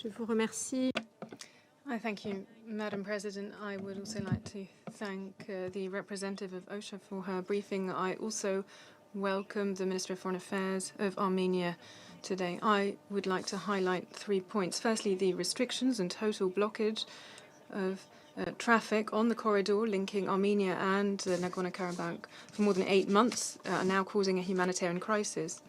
Je vous remercie. I thank you, Madam President. I would also like to thank the representative of OSHA for her briefing. I also welcome the Minister of Foreign Affairs of Armenia today. I would like to highlight 3 points. Firstly, the restrictions and total blockage of traffic on the corridor linking Armenia and Nagorno-Karabakh for more than 8 months are now causing a humanitarian crisis.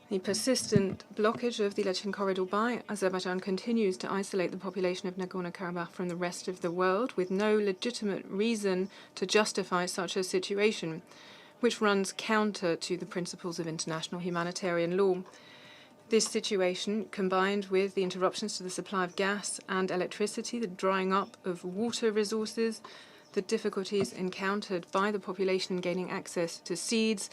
The persistent blockage of the Lachin Corridor by Azerbaijan continues to isolate the population of Nagorno-Karabakh from the rest of the world, with no legitimate reason to justify such a situation, which runs counter to the principles of international humanitarian law. This situation, combined with the interruptions to the supply of gas and electricity, the drying up of water resources, the difficulties encountered by the population in gaining access to seeds,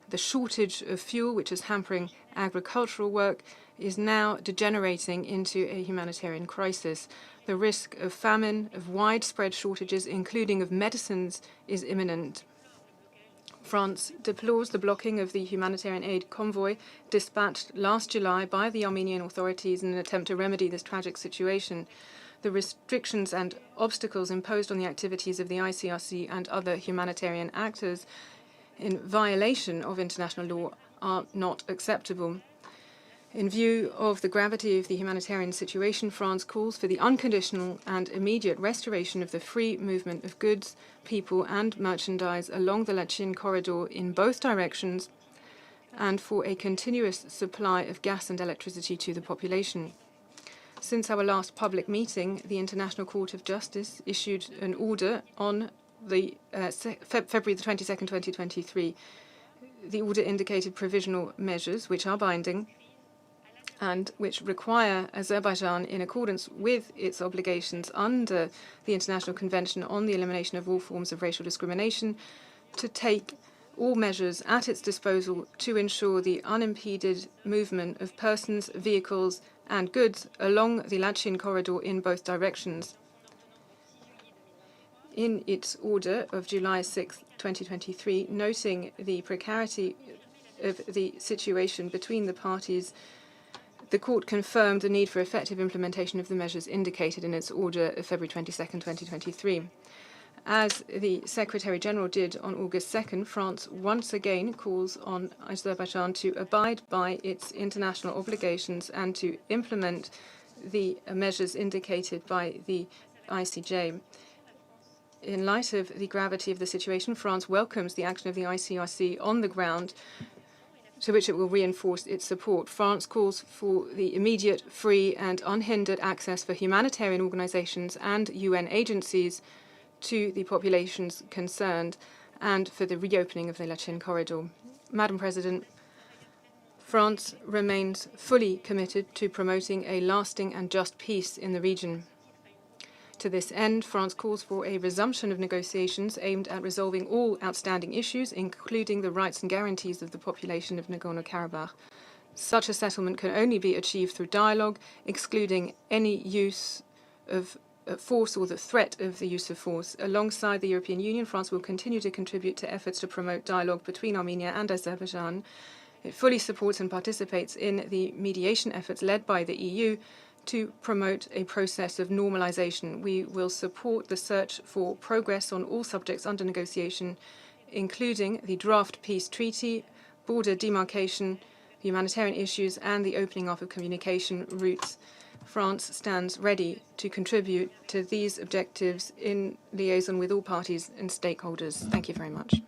the shortage of fuel, which is hampering agricultural work, is now degenerating into a humanitarian crisis. The risk of famine, of widespread shortages, including of medicines, is imminent. France deplores the blocking of the humanitarian aid convoy dispatched last July by the Armenian authorities in an attempt to remedy this tragic situation. The restrictions and obstacles imposed on the activities of the ICRC and other humanitarian actors in violation of international law are not acceptable. In view of the gravity of the humanitarian situation, France calls for the unconditional and immediate restoration of the free movement of goods, people and merchandise along the Lachin Corridor in both directions, and for a continuous supply of gas and electricity to the population. Since our last public meeting, the International Court of Justice issued an order on February the 22nd, 2023. The order indicated provisional measures which are binding and which require Azerbaijan, in accordance with its obligations under the International Convention on the Elimination of All Forms of Racial Discrimination, to take all measures at its disposal to ensure the unimpeded movement of persons, vehicles and goods along the Lachin Corridor in both directions. In its order of July 6, 2023, noting the precarity of the situation between the parties, the Court confirmed the need for effective implementation of the measures indicated in its order of February 22, 2023. As the Secretary-General did on August 2nd, France once again calls on Azerbaijan to abide by its international obligations and to implement the measures indicated by the ICJ. In light of the gravity of the situation, France welcomes the action of the ICRC on the ground, to which it will reinforce its support. France calls for the immediate, free and unhindered access for humanitarian organizations and UN agencies to the populations concerned and for the reopening of the Lachin Corridor. Madam President, France remains fully committed to promoting a lasting and just peace in the region. To this end, France calls for a resumption of negotiations aimed at resolving all outstanding issues, including the rights and guarantees of the population of Nagorno-Karabakh. Such a settlement can only be achieved through dialogue, excluding any use of force or the threat of the use of force. Alongside the European Union, France will continue to contribute to efforts to promote dialogue between Armenia and Azerbaijan. It fully supports and participates in the mediation efforts led by the EU to promote a process of normalization. We will support the search for progress on all subjects under negotiation, including the draft peace treaty, border demarcation, humanitarian issues, and the opening up of communication routes. France stands ready to contribute to these objectives in liaison with all parties and stakeholders. Thank you very much.